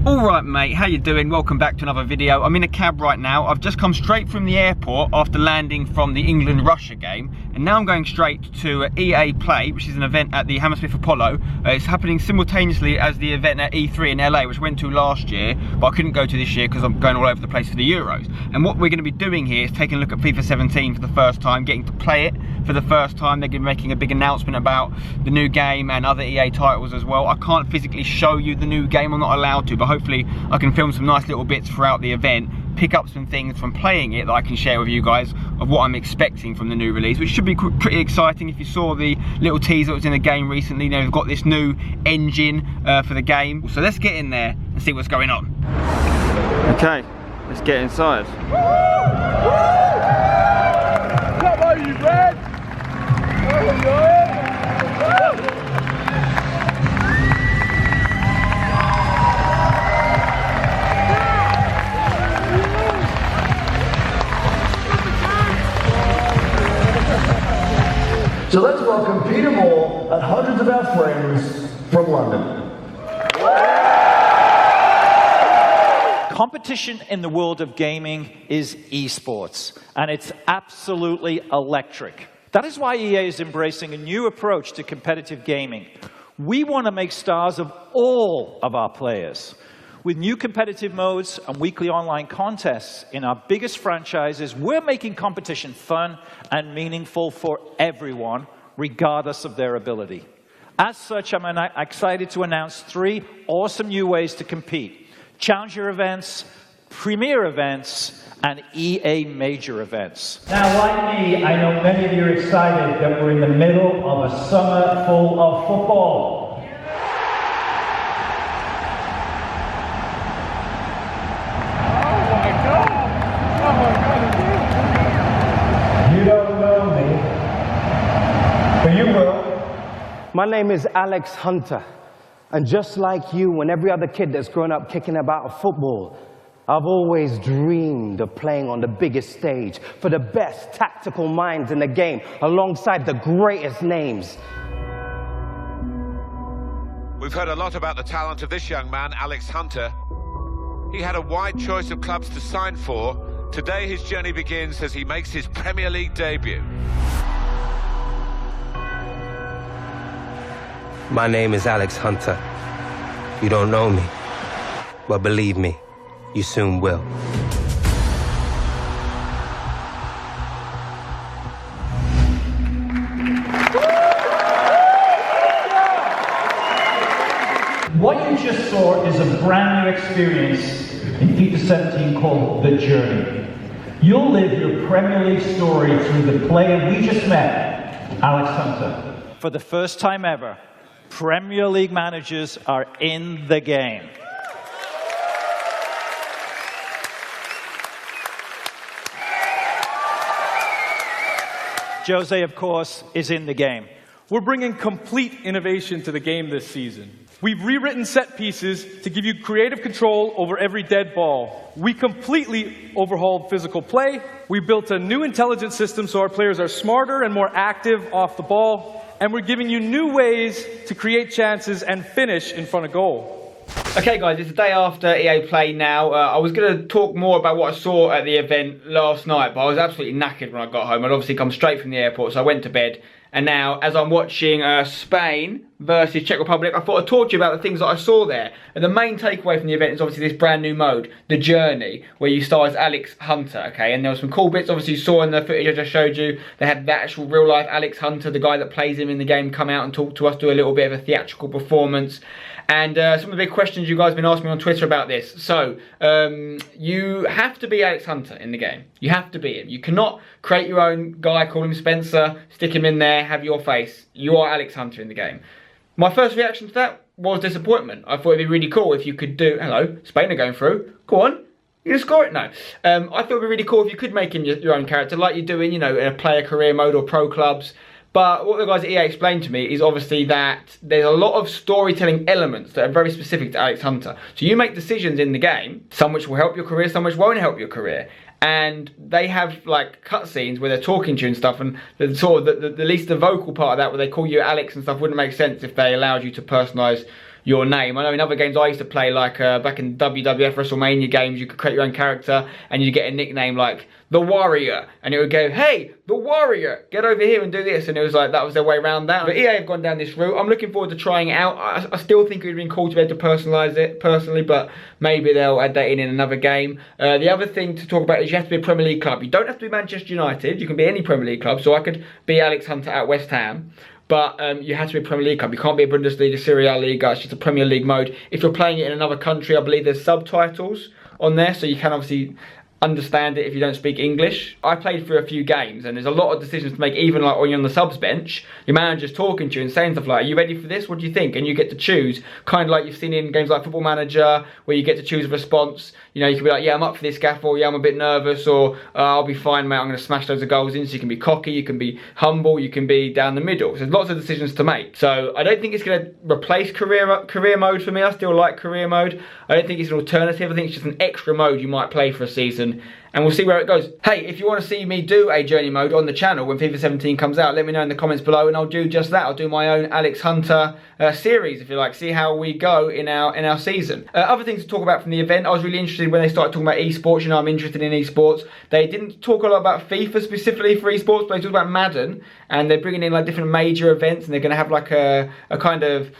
Alright mate, how you doing? Welcome back to another video. I'm in a cab right now. I've just come straight from the airport after landing from the England-Russia game, and now I'm going straight to EA Play, which is an event at the Hammersmith Apollo. It's happening simultaneously as the event at E3 in LA, which I went to last year, but I couldn't go to this year because I'm going all over the place for the Euros. And what we're going to be doing here is taking a look at FIFA 17 for the first time, getting to play it for the first time. They're going to be making a big announcement about the new game and other EA titles as well. I can't physically show you the new game, I'm not allowed to, but hopefully I can film some nice little bits throughout the event, pick up some things from playing it that I can share with you guys of what I'm expecting from the new release, which should be pretty exciting. If you saw the little teaser that was in the game recently, you know, we've got this new engine for the game. So let's get in there and see what's going on. Okay, let's get inside. Come on, you red! So let's welcome Peter Moore and hundreds of our friends from London. Competition in the world of gaming is esports, and it's absolutely electric. That is why EA is embracing a new approach to competitive gaming. We want to make stars of all of our players. With new competitive modes and weekly online contests in our biggest franchises, we're making competition fun and meaningful for everyone, regardless of their ability. As such, I'm excited to announce 3 awesome new ways to compete: Challenger events, Premier events, and EA Major events. Now, like me, I know many of you are excited that we're in the middle of a summer full of football. You don't know me, but you will. My name is Alex Hunter, and just like you and every other kid that's grown up kicking about a football, I've always dreamed of playing on the biggest stage for the best tactical minds in the game, alongside the greatest names. We've heard a lot about the talent of this young man, Alex Hunter. He had a wide choice of clubs to sign for. Today his journey begins as he makes his Premier League debut. My name is Alex Hunter. You don't know me, but believe me, you soon will. What you just saw is a brand new experience in FIFA 17 called The Journey. You'll live your Premier League story through the player we just met, Alex Hunter. For the first time ever, Premier League managers are in the game. Jose, of course, is in the game. We're bringing complete innovation to the game this season. We've rewritten set pieces to give you creative control over every dead ball. We completely overhauled physical play. We built a new intelligence system so our players are smarter and more active off the ball. And we're giving you new ways to create chances and finish in front of goal. Okay guys, it's the day after EA Play now. I was going to talk more about what I saw at the event last night, but I was absolutely knackered when I got home. I'd obviously come straight from the airport, so I went to bed. And now, as I'm watching Spain versus Czech Republic, I thought I'd talk to you about the things that I saw there. And the main takeaway from the event is obviously this brand new mode, The Journey, where you star as Alex Hunter, okay? And there were some cool bits, obviously you saw in the footage I just showed you. They had the actual real-life Alex Hunter, the guy that plays him in the game, come out and talk to us, do a little bit of a theatrical performance. And some of the big questions you guys have been asking me on Twitter about this. So, you have to be Alex Hunter in the game. You have to be him. You cannot create your own guy, call him Spencer, stick him in there, have your face. You are Alex Hunter in the game. My first reaction to that was disappointment. I thought it'd be really cool if you could do... Hello, Spain are going through. Go on. You just score it? No. I thought it'd be really cool if you could make him your own character, like you do in, you know, in a player career mode or pro clubs. But what the guys at EA explained to me is obviously that there's a lot of storytelling elements that are very specific to Alex Hunter. So you make decisions in the game, some which will help your career, some which won't help your career. And they have like cutscenes where they're talking to you and stuff, and the sort of the least the vocal part of that, where they call you Alex and stuff, wouldn't make sense if they allowed you to personalise your name. I know in other games I used to play, like back in WWF WrestleMania games, you could create your own character and you get a nickname like The Warrior, and it would go, hey, The Warrior, get over here and do this, and it was like, that was their way around that. But EA have gone down this route. I'm looking forward to trying it out. I still think it would have been cool to be able to personalise it personally, but maybe they'll add that in another game. The other thing to talk about is you have to be a Premier League club. You don't have to be Manchester United, you can be any Premier League club, so I could be Alex Hunter at West Ham. But you have to be a Premier League club. You can't be a Bundesliga, Serie A Liga. It's just a Premier League mode. If you're playing it in another country, I believe there's subtitles on there, so you can obviously understand it if you don't speak English. I played through a few games and there's a lot of decisions to make, even like when you're on the subs bench, your manager's talking to you and saying stuff like, are you ready for this? What do you think? And you get to choose, kind of like you've seen in games like Football Manager, where you get to choose a response. You know, you can be like, yeah, I'm up for this gaff, or yeah, I'm a bit nervous, or I'll be fine, mate, I'm going to smash loads of goals in. So you can be cocky, you can be humble, you can be down the middle. So there's lots of decisions to make. So I don't think it's going to replace career mode for me. I still like career mode. I don't think it's an alternative. I think it's just an extra mode you might play for a season, and we'll see where it goes. Hey, if you want to see me do a journey mode on the channel when FIFA 17 comes out, let me know in the comments below and I'll do just that. I'll do my own Alex Hunter series, if you like, see how we go in our season. Other things to talk about from the event, I was really interested when they started talking about esports. You know, I'm interested in esports. They didn't talk a lot about FIFA specifically for esports, but they talked about Madden, and they're bringing in like different major events, and they're going to have like a kind of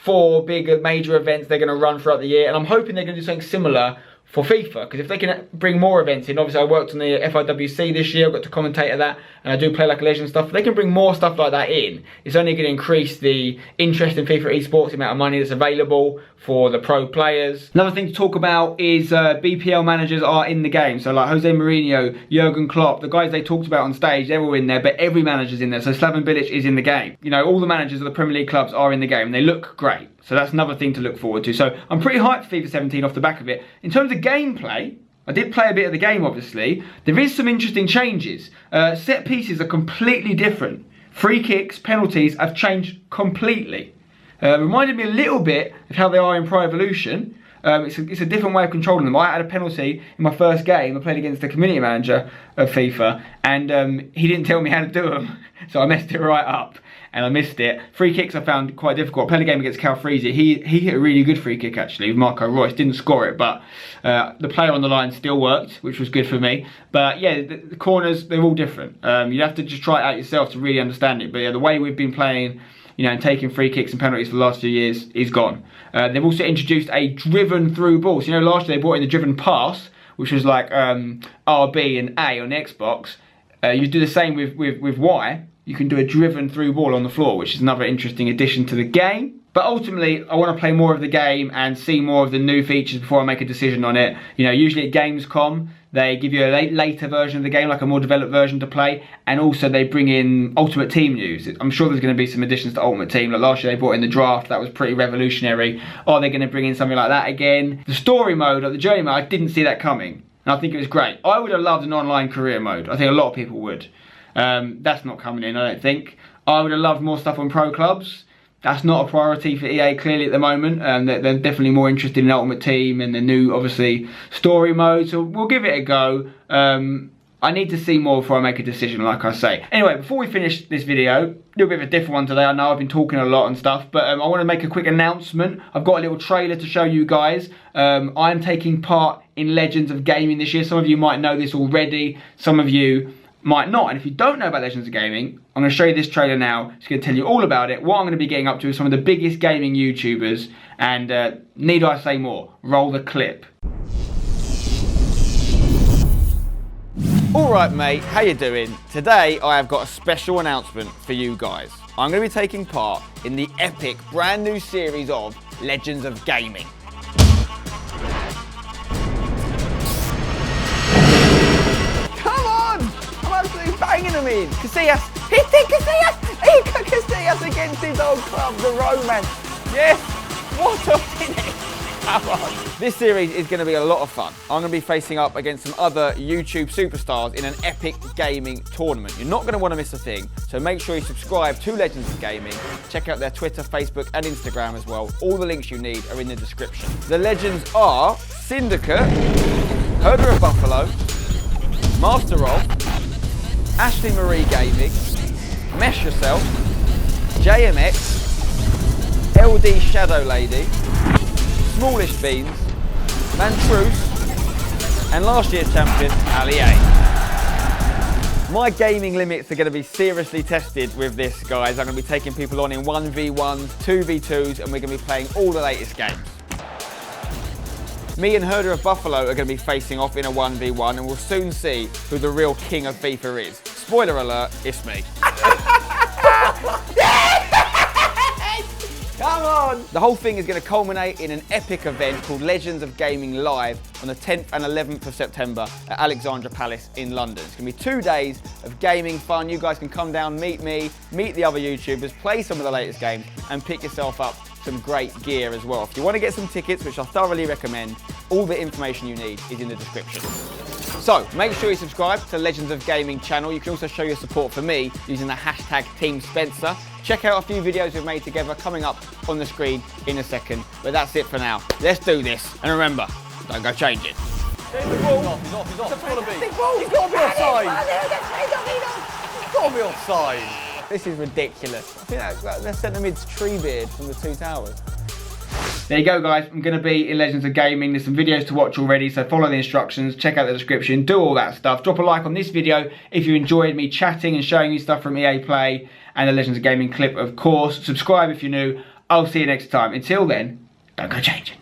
4 big major events they're going to run throughout the year, and I'm hoping they're going to do something similar for FIFA, because if they can bring more events in, obviously I worked on the FIWC this year, I got to commentate at that, and I do play like a legend stuff. If they can bring more stuff like that in, it's only going to increase the interest in FIFA esports, the amount of money that's available for the pro players. Another thing to talk about is BPL managers are in the game. So like Jose Mourinho, Jurgen Klopp, the guys they talked about on stage, they're all in there, but every manager's in there. So Slaven Bilic is in the game. You know, all the managers of the Premier League clubs are in the game, and they look great. So that's another thing to look forward to. So I'm pretty hyped for FIFA 17 off the back of it. In terms of gameplay, I did play a bit of the game, obviously. There is some interesting changes. Set pieces are completely different. Free kicks, penalties have changed completely. Reminded me a little bit of how they are in Pro Evolution. It's a different way of controlling them. I had a penalty in my first game. I played against the community manager of FIFA, and he didn't tell me how to do them, so I messed it right up and I missed it. Free kicks I found quite difficult. I played a game against Cal Freezy. He hit a really good free kick actually with Marco Royce. Didn't score it, but the player on the line still worked, which was good for me. But yeah, the corners, they're all different. You have to just try it out yourself to really understand it. But yeah, the way we've been playing, you know, and taking free kicks and penalties for the last few years is gone. They've also introduced a driven through ball. So, you know, last year they brought in the driven pass, which was like RB and A on the Xbox. You do the same with Y. You can do a driven through ball on the floor, which is another interesting addition to the game. But ultimately, I want to play more of the game and see more of the new features before I make a decision on it. You know, usually at Gamescom, they give you a later version of the game, like a more developed version to play, and also they bring in Ultimate Team news. I'm sure there's going to be some additions to Ultimate Team. Like last year they brought in the draft, that was pretty revolutionary. Are they going to bring in something like that again? The story mode, or the journey mode, I didn't see that coming, and I think it was great. I would have loved an online career mode. I think a lot of people would. That's not coming in, I don't think. I would have loved more stuff on pro clubs. That's not a priority for EA clearly at the moment. They're definitely more interested in Ultimate Team and the new, obviously, story mode. So we'll give it a go. I need to see more before I make a decision, like I say. Anyway, before we finish this video, a little bit of a different one today. I know I've been talking a lot and stuff, but I want to make a quick announcement. I've got a little trailer to show you guys. I'm taking part in Legends of Gaming this year. Some of you might know this already. Some of you might not. And if you don't know about Legends of Gaming, I'm going to show you this trailer now. It's going to tell you all about it, what I'm going to be getting up to with some of the biggest gaming YouTubers, and need I say more? Roll the clip. Alright mate, how you doing? Today I have got a special announcement for you guys. I'm going to be taking part in the epic brand new series of Legends of Gaming. Banging them in. Casillas, hit it, Casillas! Casillas against his old club, the Romance. Yes, what a finish! Come on. This series is going to be a lot of fun. I'm going to be facing up against some other YouTube superstars in an epic gaming tournament. You're not going to want to miss a thing, so make sure you subscribe to Legends of Gaming. Check out their Twitter, Facebook and Instagram as well. All the links you need are in the description. The legends are Syndicate, Herder of Buffalo, Master of, Ashley Marie Gaming, Mesh Yourself, JMX, LD Shadow Lady, Smallish Beans, Mantruce, and last year's champion, Ali A. My gaming limits are going to be seriously tested with this, guys. I'm going to be taking people on in 1v1s, 2v2s, and we're going to be playing all the latest games. Me and Herder of Buffalo are going to be facing off in a 1v1, and we'll soon see who the real king of FIFA is. Spoiler alert, it's me. Come on! The whole thing is going to culminate in an epic event called Legends of Gaming Live on the 10th and 11th of September at Alexandra Palace in London. It's going to be 2 days of gaming fun. You guys can come down, meet me, meet the other YouTubers, play some of the latest games, and pick yourself up some great gear as well. If you want to get some tickets, which I thoroughly recommend, all the information you need is in the description. So, make sure you subscribe to Legends of Gaming channel. You can also show your support for me using the hashtag Team Spencer. Check out a few videos we've made together coming up on the screen in a second. But that's it for now. Let's do this. And remember, don't go change it. He's off. He's got to be. He's got to be offside. He's got to be offside. This is ridiculous. I think that's centre mid's tree beard from the Two Towers. There you go, guys. I'm going to be in Legends of Gaming. There's some videos to watch already, so follow the instructions, check out the description, do all that stuff. Drop a like on this video if you enjoyed me chatting and showing you stuff from EA Play and the Legends of Gaming clip, of course. Subscribe if you're new. I'll see you next time. Until then, don't go changing.